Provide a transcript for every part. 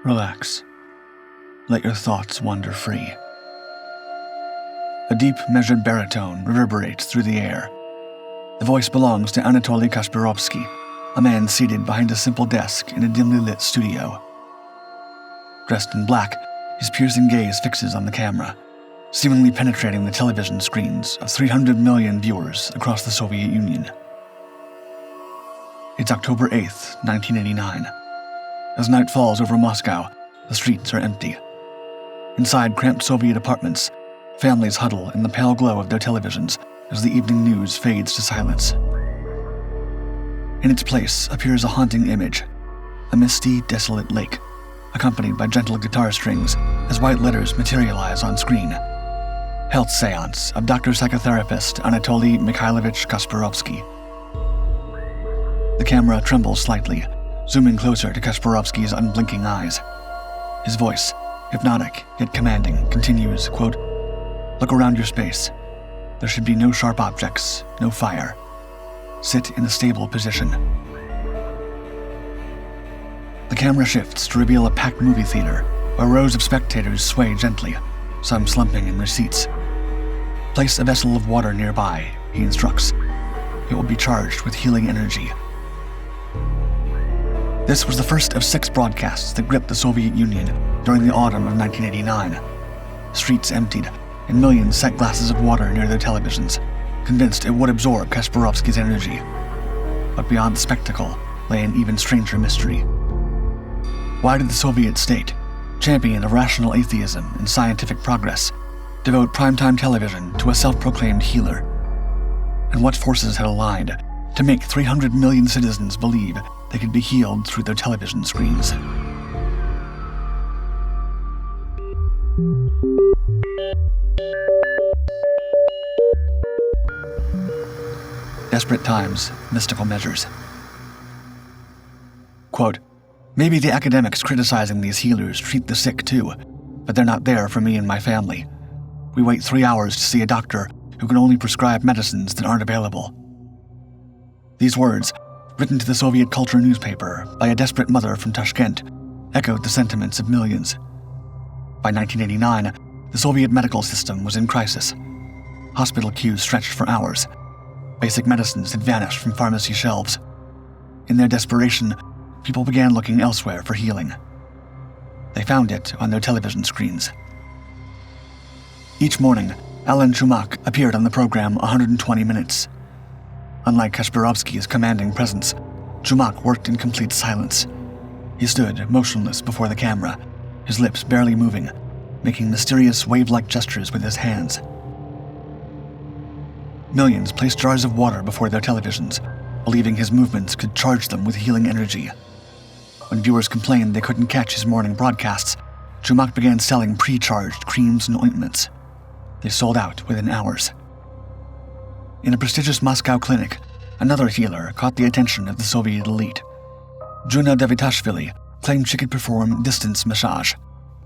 Relax. Let your thoughts wander free. A deep, measured baritone reverberates through the air. The voice belongs to Anatoly Kashpirovsky, a man seated behind a simple desk in a dimly lit studio. Dressed in black, his piercing gaze fixes on the camera, seemingly penetrating the television screens of 300 million viewers across the Soviet Union. It's October 8th, 1989. As night falls over Moscow, the streets are empty. Inside cramped Soviet apartments, families huddle in the pale glow of their televisions as the evening news fades to silence. In its place appears a haunting image, a misty, desolate lake, accompanied by gentle guitar strings as white letters materialize on screen. Health Séance of Doctor-Psychotherapist Anatoly Mikhailovich Kashpirovsky. The camera trembles slightly, zooming closer to Kashpirovsky's unblinking eyes. His voice, hypnotic yet commanding, continues, quote, "Look around your space. There should be no sharp objects, no fire. Sit in a stable position." The camera shifts to reveal a packed movie theater where rows of spectators sway gently, some slumping in their seats. Place a vessel of water nearby, he instructs. It will be charged with healing energy. This was the first of 6 broadcasts that gripped the Soviet Union during the autumn of 1989. Streets emptied, and millions set glasses of water near their televisions, convinced it would absorb Kashpirovsky's energy. But beyond the spectacle lay an even stranger mystery. Why did the Soviet state, champion of rational atheism and scientific progress, devote primetime television to a self-proclaimed healer? And what forces had aligned to make 300 million citizens believe they could be healed through their television screens? Desperate times, mystical measures. Quote, "Maybe the academics criticizing these healers treat the sick too, but they're not there for me and my family. We wait 3 hours to see a doctor who can only prescribe medicines that aren't available." These words, written to the Soviet culture newspaper by a desperate mother from Tashkent, echoed the sentiments of millions. By 1989, the Soviet medical system was in crisis. Hospital queues stretched for hours. Basic medicines had vanished from pharmacy shelves. In their desperation, people began looking elsewhere for healing. They found it on their television screens. Each morning, Alan Chumak appeared on the program 120 Minutes. Unlike Kashpirovsky's commanding presence, Chumak worked in complete silence. He stood motionless before the camera, his lips barely moving, making mysterious wave-like gestures with his hands. Millions placed jars of water before their televisions, believing his movements could charge them with healing energy. When viewers complained they couldn't catch his morning broadcasts, Chumak began selling pre-charged creams and ointments. They sold out within hours. In a prestigious Moscow clinic, another healer caught the attention of the Soviet elite. Juna Davitashvili claimed she could perform distance massage,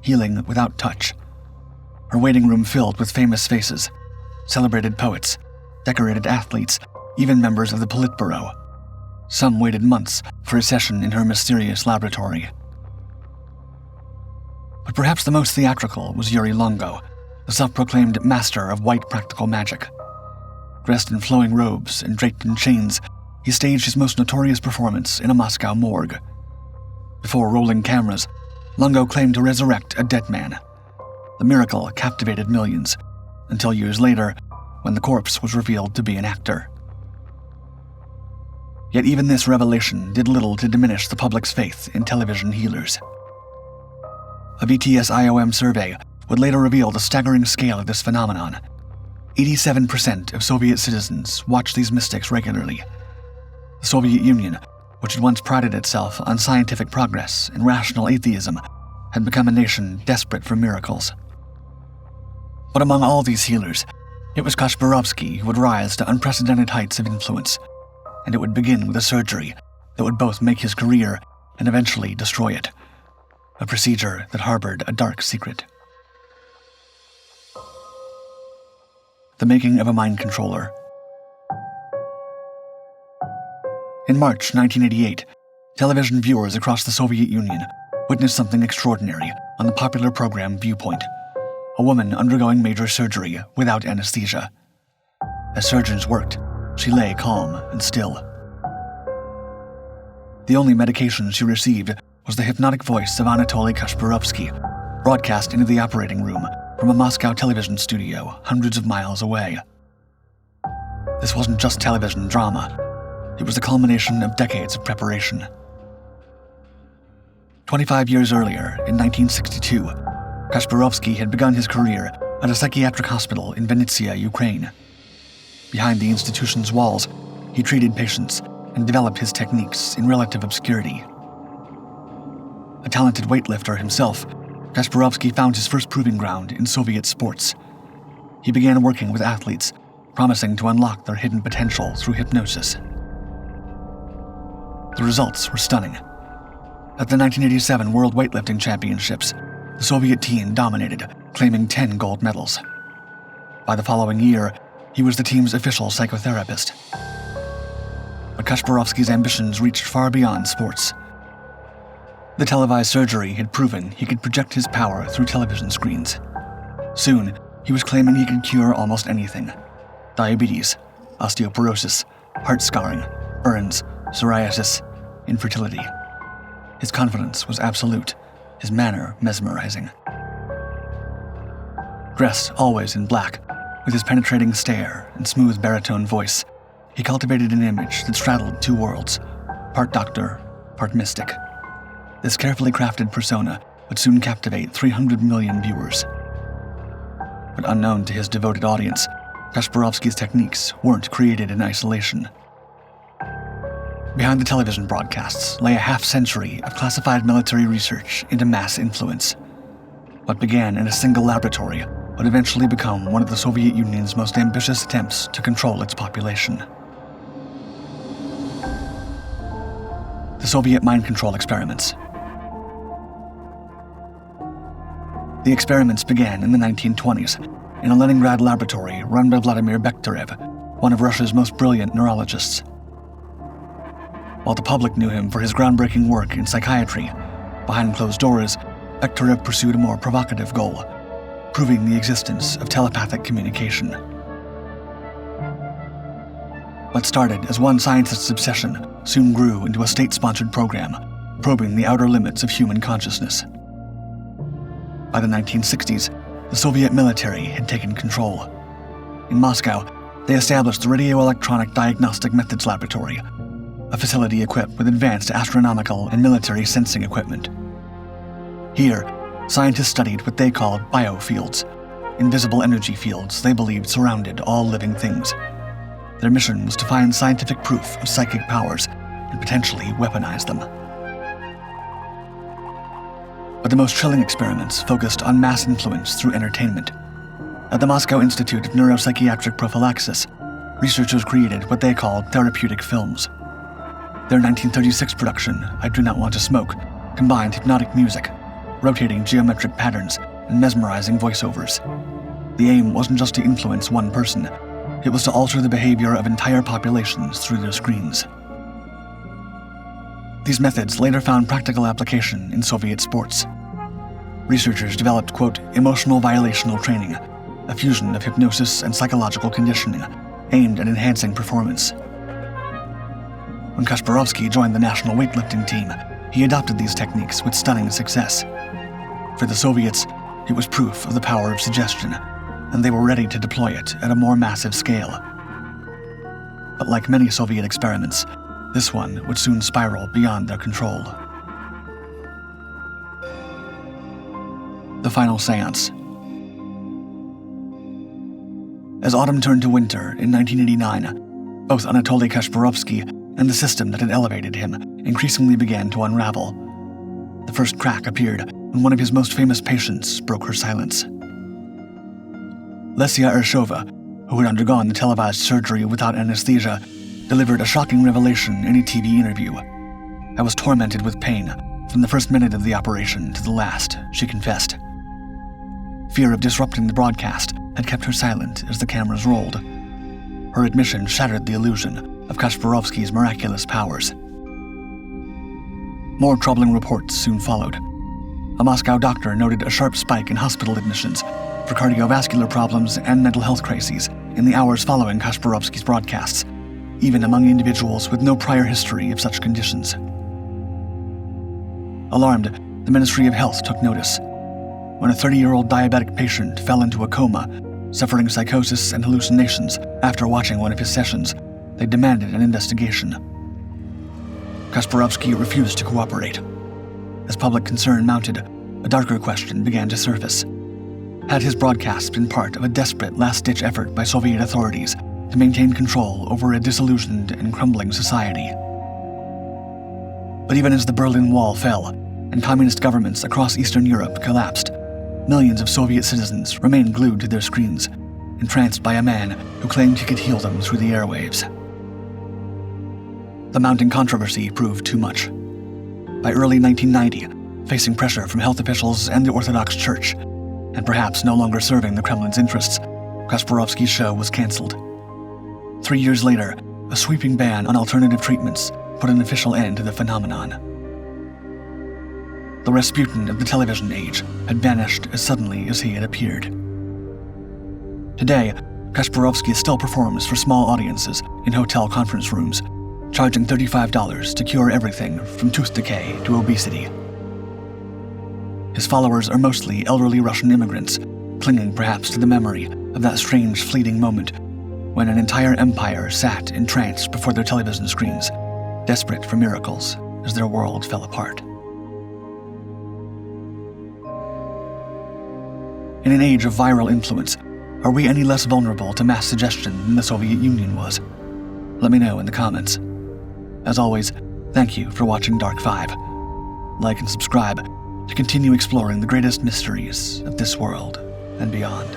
healing without touch. Her waiting room filled with famous faces, celebrated poets, decorated athletes, even members of the Politburo. Some waited months for a session in her mysterious laboratory. But perhaps the most theatrical was Yuri Longo, the self-proclaimed master of white practical magic. Dressed in flowing robes and draped in chains, he staged his most notorious performance in a Moscow morgue. Before rolling cameras, Longo claimed to resurrect a dead man. The miracle captivated millions, until years later, when the corpse was revealed to be an actor. Yet even this revelation did little to diminish the public's faith in television healers. A VTS IOM survey would later reveal the staggering scale of this phenomenon. 87% of Soviet citizens watch these mystics regularly. The Soviet Union, which had once prided itself on scientific progress and rational atheism, had become a nation desperate for miracles. But among all these healers, it was Kashpirovsky who would rise to unprecedented heights of influence, and it would begin with a surgery that would both make his career and eventually destroy it, a procedure that harbored a dark secret. The making of a mind controller. In March 1988, television viewers across the Soviet Union witnessed something extraordinary on the popular program Viewpoint, a woman undergoing major surgery without anesthesia. As surgeons worked, she lay calm and still. The only medication she received was the hypnotic voice of Anatoly Kashpirovsky, broadcast into the operating room from a Moscow television studio hundreds of miles away. This wasn't just television drama. It was the culmination of decades of preparation. 25 years earlier, in 1962, Kashpirovsky had begun his career at a psychiatric hospital in Vinnytsia, Ukraine. Behind the institution's walls, he treated patients and developed his techniques in relative obscurity. A talented weightlifter himself, Kashpirovsky found his first proving ground in Soviet sports. He began working with athletes, promising to unlock their hidden potential through hypnosis. The results were stunning. At the 1987 World Weightlifting Championships, the Soviet team dominated, claiming 10 gold medals. By the following year, he was the team's official psychotherapist. But Kashpirovsky's ambitions reached far beyond sports. The televised surgery had proven he could project his power through television screens. Soon, he was claiming he could cure almost anything: diabetes, osteoporosis, heart scarring, burns, psoriasis, infertility. His confidence was absolute, his manner mesmerizing. Dressed always in black, with his penetrating stare and smooth baritone voice, he cultivated an image that straddled two worlds, part doctor, part mystic. This carefully crafted persona would soon captivate 300 million viewers. But unknown to his devoted audience, Kashpirovsky's techniques weren't created in isolation. Behind the television broadcasts lay a half-century of classified military research into mass influence. What began in a single laboratory would eventually become one of the Soviet Union's most ambitious attempts to control its population. The Soviet mind control experiments. The experiments began in the 1920s in a Leningrad laboratory run by Vladimir Bekhterev, one of Russia's most brilliant neurologists. While the public knew him for his groundbreaking work in psychiatry, behind closed doors, Bekhterev pursued a more provocative goal: proving the existence of telepathic communication. What started as one scientist's obsession soon grew into a state-sponsored program, probing the outer limits of human consciousness. By the 1960s, the Soviet military had taken control. In Moscow, they established the Radio-Electronic Diagnostic Methods Laboratory, a facility equipped with advanced astronomical and military sensing equipment. Here, scientists studied what they called biofields, invisible energy fields they believed surrounded all living things. Their mission was to find scientific proof of psychic powers and potentially weaponize them. But the most chilling experiments focused on mass influence through entertainment. At the Moscow Institute of Neuropsychiatric Prophylaxis, researchers created what they called therapeutic films. Their 1936 production, I Do Not Want to Smoke, combined hypnotic music, rotating geometric patterns, and mesmerizing voiceovers. The aim wasn't just to influence one person, it was to alter the behavior of entire populations through their screens. These methods later found practical application in Soviet sports. Researchers developed, quote, emotional violational training, a fusion of hypnosis and psychological conditioning aimed at enhancing performance. When Kashpirovsky joined the national weightlifting team, he adopted these techniques with stunning success. For the Soviets, it was proof of the power of suggestion, and they were ready to deploy it at a more massive scale. But like many Soviet experiments, this one would soon spiral beyond their control. The Final Sance. As autumn turned to winter in 1989, both Anatoly Kashpirovsky and the system that had elevated him increasingly began to unravel. The first crack appeared when one of his most famous patients broke her silence. Lesia Ershova, who had undergone the televised surgery without anesthesia, delivered a shocking revelation in a TV interview. "I was tormented with pain from the first minute of the operation to the last," she confessed. Fear of disrupting the broadcast had kept her silent as the cameras rolled. Her admission shattered the illusion of Kashpirovsky's miraculous powers. More troubling reports soon followed. A Moscow doctor noted a sharp spike in hospital admissions for cardiovascular problems and mental health crises in the hours following Kashpirovsky's broadcasts, even among individuals with no prior history of such conditions. Alarmed, the Ministry of Health took notice. When a 30-year-old diabetic patient fell into a coma, suffering psychosis and hallucinations after watching one of his sessions, they demanded an investigation. Kashpirovsky refused to cooperate. As public concern mounted, a darker question began to surface. Had his broadcasts been part of a desperate last-ditch effort by Soviet authorities to maintain control over a disillusioned and crumbling society? But even as the Berlin Wall fell and communist governments across Eastern Europe collapsed, millions of Soviet citizens remained glued to their screens, entranced by a man who claimed he could heal them through the airwaves. The mounting controversy proved too much. By early 1990, facing pressure from health officials and the Orthodox Church, and perhaps no longer serving the Kremlin's interests, Kashpirovsky's show was canceled. 3 years later, a sweeping ban on alternative treatments put an official end to the phenomenon. The Rasputin of the television age had vanished as suddenly as he had appeared. Today, Kashpirovsky still performs for small audiences in hotel conference rooms, charging $35 to cure everything from tooth decay to obesity. His followers are mostly elderly Russian immigrants, clinging perhaps to the memory of that strange fleeting moment when an entire empire sat entranced before their television screens, desperate for miracles as their world fell apart. In an age of viral influence, are we any less vulnerable to mass suggestion than the Soviet Union was? Let me know in the comments. As always, thank you for watching Dark 5. Like and subscribe to continue exploring the greatest mysteries of this world and beyond.